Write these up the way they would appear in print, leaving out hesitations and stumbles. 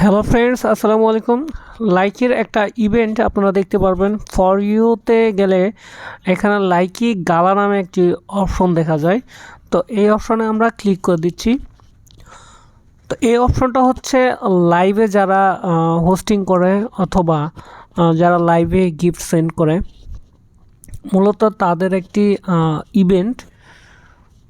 Hello friends, আসসালামু আলাইকুম। লাইকের একটা ইভেন্ট আপনারা দেখতে পারবেন। ফর ইউতে গেলে এখানে লাইকি গালা নামে একটি অপশন দেখা যায়। তো এই অপশনে আমরা ক্লিক করে দিচ্ছি। তো এই অপশনটা হচ্ছে লাইভে যারা হোস্টিং করে অথবা যারা লাইভে গিফট সেন্ড করে, মূলত তাদের একটি ইভেন্ট।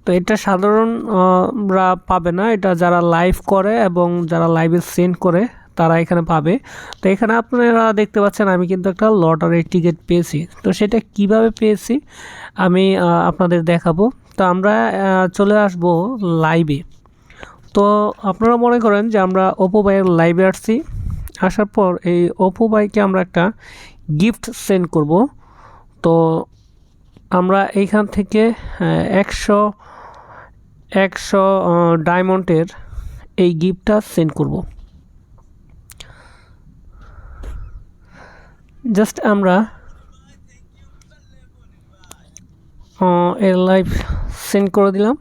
তো এটা সাধারণরা পাবে না, এটা যারা লাইভ করে এবং যারা লাইভে সেন্ড করে তারা এখানে পাবে। তো এখানে আপনারা দেখতে পাচ্ছেন আমি কিন্তু একটা লটারির টিকিট পেয়েছি। তো সেটা কিভাবে পেয়েছি আমি আপনাদের দেখাবো। তো আমরা চলে আসব লাইভে। তো আপনারা মনে করেন যে আমরা অপু ভাইয়ের লাইভে আসছি। আসার পর এই অপু ভাইকে আমরা একটা গিফট সেন্ড করব। তো আমরা এইখান থেকে 100 ডায়মন্ডের এই গিফটটা সেন্ড করব। জাস্ট আমরা এর লাইভ সেন্ড করে দিলাম।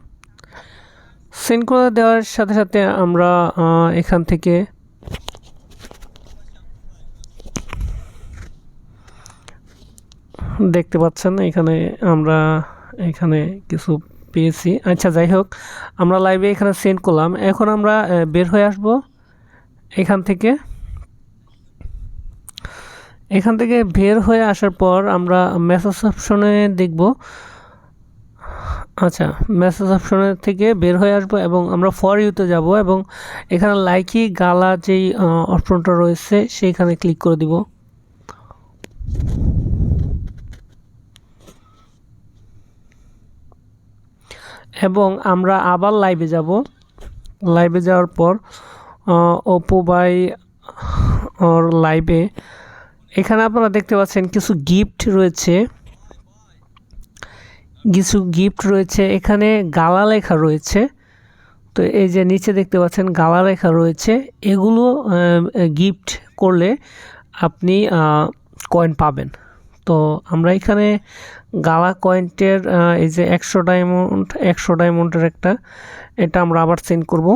সেন্ড করে দেওয়ার সাথে সাথে আমরা এখান থেকে দেখতে পাচ্ছেন এখানে আমরা কিছু পেয়েছি। আচ্ছা, যাই হোক, আমরা লাইভে এখানে সেন্ড করলাম। এখন আমরা বের হয়ে আসব এখান থেকে বের হয়ে আসার পর আমরা মেসেজ অপশনে দেখব। আচ্ছা, মেসেজ অপশনে থেকে বের হয়ে আসব এবং আমরা ফর ইউতে যাব এবং এখানে লাইকি গালা যেই অপশনটা রয়েছে সেইখানে ক্লিক করে দিব। এবং আমরা আবার লাইভে যাব। লাইভে যাওয়ার পর অপু ভাই ওর লাইভে এখানে আপনারা দেখতে পাচ্ছেন কিছু গিফট রয়েছে। এখানে গালা লেখা রয়েছে। তো এই যে নিচে দেখতে পাচ্ছেন গালা লেখা রয়েছে। এগুলো গিফট করলে আপনি কয়েন পাবেন। তো আমরা এখানে গালা কয়েন্টের এই যে 100 ডায়মন্ডের এটা আমরা আবার সেন্ড করব।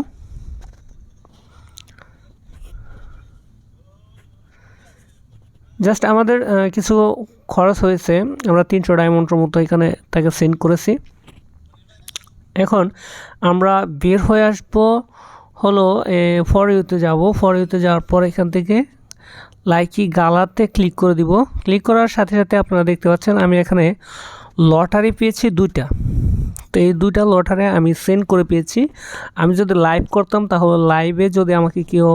জাস্ট আমাদের কিছু খরচ হয়েছে, আমরা 300 ডায়মন্ডের মতো এখানে তাকে সেন্ড করেছি। এখন আমরা বের হয়ে আসব হলো ফর ইউতে যাব। ফর ইউতে যাওয়ার পর এখান থেকে লাইকি গালাতে ক্লিক করে দিব। ক্লিক করার সাথে সাথে আপনারা দেখতে পাচ্ছেন আমি এখানে লটারি পেয়েছি 2টা। তো এই 2টা লটারি আমি সেন্ড করে পেয়েছি। আমি যদি লাইভ করতাম তাহলে লাইভে যদি আমাকে কেউ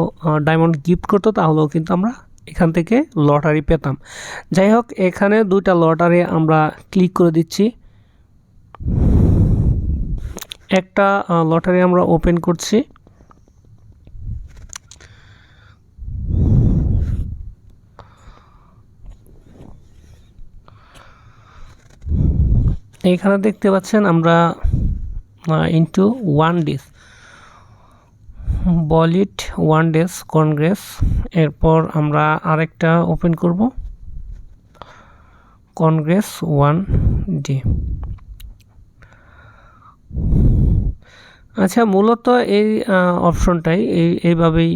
ডায়মন্ড গিফট করতো তাহলেও কিন্তু আমরা এখান থেকে লটারি পেতাম। যাই হোক, এখানে 2টা লটারি আমরা ক্লিক করে দিচ্ছি। একটা লটারি আমরা ওপেন করছি। এখানে দেখতে পাচ্ছেন আমরা ইনটু 1 ডেজ বলিট 1 ডেজ কংগ্রেস। এরপর আমরা আরেকটা ওপেন করব, কংগ্রেস 1 ডে। আচ্ছা, মূলত এই অপশনটাই এইভাবেই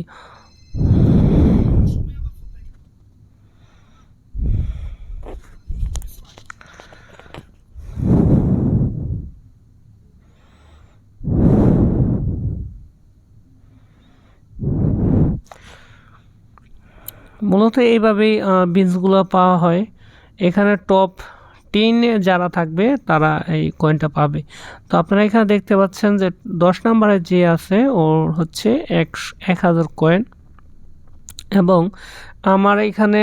বিনসগুলো পাওয়া হয়। এখানে টপ 10 যারা থাকবে তারা এই কয়েনটা পাবে। তো আপনারা এখানে দেখতে পাচ্ছেন যে 10 নম্বরে যে আছে ওর হচ্ছে 1000 কয়েন এবং আমার এখানে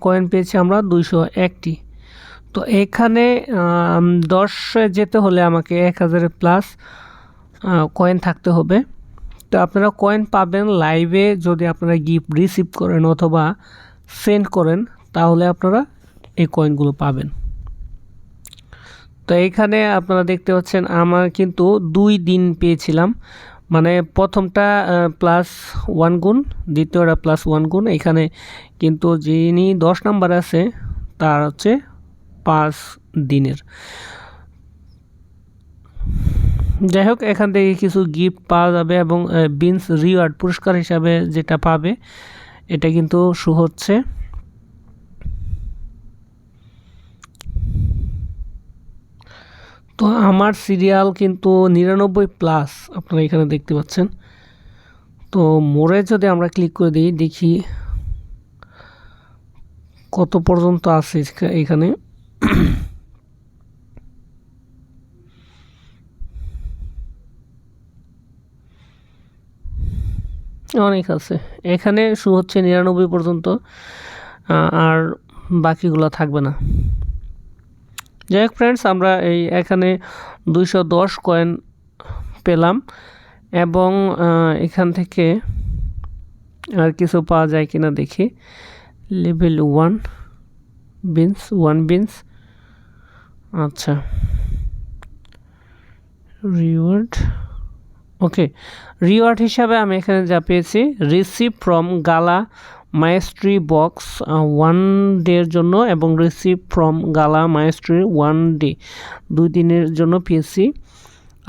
কয়েন পেয়েছি আমরা 201টি। তো এখানে 10 যেতে হলে আমাকে 1000 প্লাস কয়েন থাকতে হবে। তো আপনারা কয়েন পাবেন লাইভে যদি আপনারা গিফট রিসিভ করেন অথবা সেন্ড করেন, তাহলে আপনারা এই কয়েনগুলো পাবেন। তো এইখানে আপনারা দেখতে পাচ্ছেন আমার কিন্তু 2 দিন পেয়েছিলাম, মানে প্রথমটা +1 গুণ, দ্বিতীয়টা +1 গুণ। এখানে কিন্তু যিনি 10 নাম্বার আছে তার হচ্ছে 5 দিনের। যাই হোক, এখান থেকে কিছু গিফট পাওয়া যাবে এবং বিনস রিওয়ার্ড পুরস্কার হিসাবে যেটা পাবে এটা কিন্তু শো হচ্ছে। তো আমার সিরিয়াল কিন্তু 99+ আপনারা এখানে দেখতে পাচ্ছেন। তো মোড়ে যদি আমরা ক্লিক করে দিই, দেখি কত পর্যন্ত আছে এখানে। অনেক আছে, এখানে শো হচ্ছে 99 পর্যন্ত, আর বাকিগুলো থাকবে না। যাই হোক ফ্রেন্ডস, আমরা এখানে 210 কয়েন পেলাম এবং এখান থেকে আর কিছু পাওয়া যায় কিনা দেখি। লেভেল 1 বিনস, আচ্ছা রিওয়ার্ড, ওকে। রিওয়ার্ড হিসাবে আমি এখানে যা পেয়েছি, রিসিভ ফ্রম গালা মায়েস্ট্রি বক্স 1 ডের জন্য এবং রিসিভ ফ্রম গালা মায়েস্ট্রি 1 ডে 2 দিনের জন্য পেয়েছি।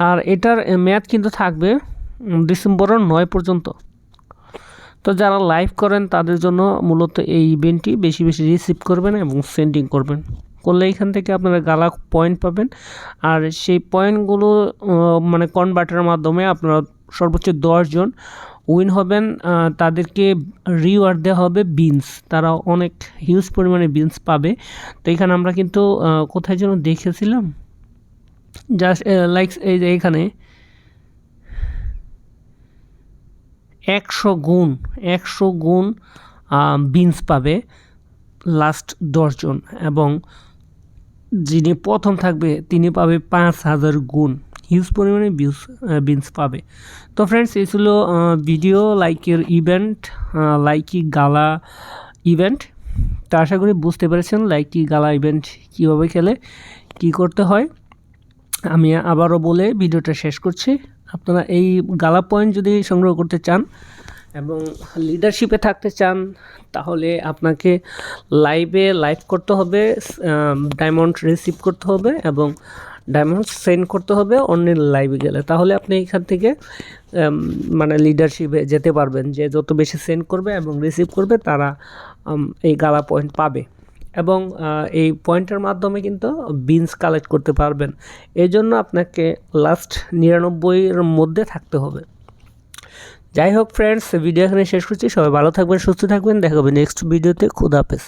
আর এটার মেয়াদ কিন্তু থাকবে ডিসেম্বরের 9 পর্যন্ত। তো যারা লাইভ করেন তাদের জন্য মূলত এই ইভেন্টটি বেশি বেশি রিসিভ করবেন এবং সেন্ডিং করবেন, করলে এখান থেকে আপনারা গালা পয়েন্ট পাবেন। আর সেই পয়েন্টগুলো মানে কনভার্টারের মাধ্যমে আপনারা সর্বোচ্চ 10 জন উইন হবেন, তাদেরকে রিওয়ার্ড দেওয়া হবে বিনস, তারা অনেক হিউজ পরিমাণে বিনস পাবে। তো এখানে আমরা কিন্তু কোথায় যেন দেখেছিলাম, জাস্ট লাইক এই যে এখানে 100 গুণ বিনস পাবে লাস্ট 10 জন, এবং যিনি প্রথম থাকবে তিনি পাবে 5000 গুণ, হিউজ পরিমাণে বিনস পাবে। তো ফ্রেন্ডস, এই ছিল ভিডিও লাইকের ইভেন্ট, লাইকি গালা ইভেন্ট। তো আশা করি বুঝতে পেরেছেন লাইকি গালা ইভেন্ট কীভাবে খেলে, কি করতে হয়। আমি আবারও বলে ভিডিওটা শেষ করছি। আপনারা এই গালা পয়েন্ট যদি সংগ্রহ করতে চান এবং লিডারশিপে থাকতে চান, তাহলে আপনাকে লাইভ করতে হবে, ডায়মন্ড রিসিভ করতে হবে এবং ডায়মন্ড সেন্ড করতে হবে অন্যের লাইভে গেলে। তাহলে আপনি এখান থেকে মানে লিডারশিপে যেতে পারবেন, যে যত বেশি সেন্ড করবে এবং রিসিভ করবে তারা এই গালা পয়েন্ট পাবে, এবং এই পয়েন্টের মাধ্যমে কিন্তু বিনস কালেক্ট করতে পারবেন। এই জন্য আপনাকে লাস্ট 99-এর মধ্যে থাকতে হবে। যাই হোক ফ্রেন্ডস, ভিডিও এখানে শেষ করছি। সবাই ভালো থাকবেন, সুস্থ থাকবেন, দেখা হবে নেক্সট ভিডিওতে। খুদা হাফেজ।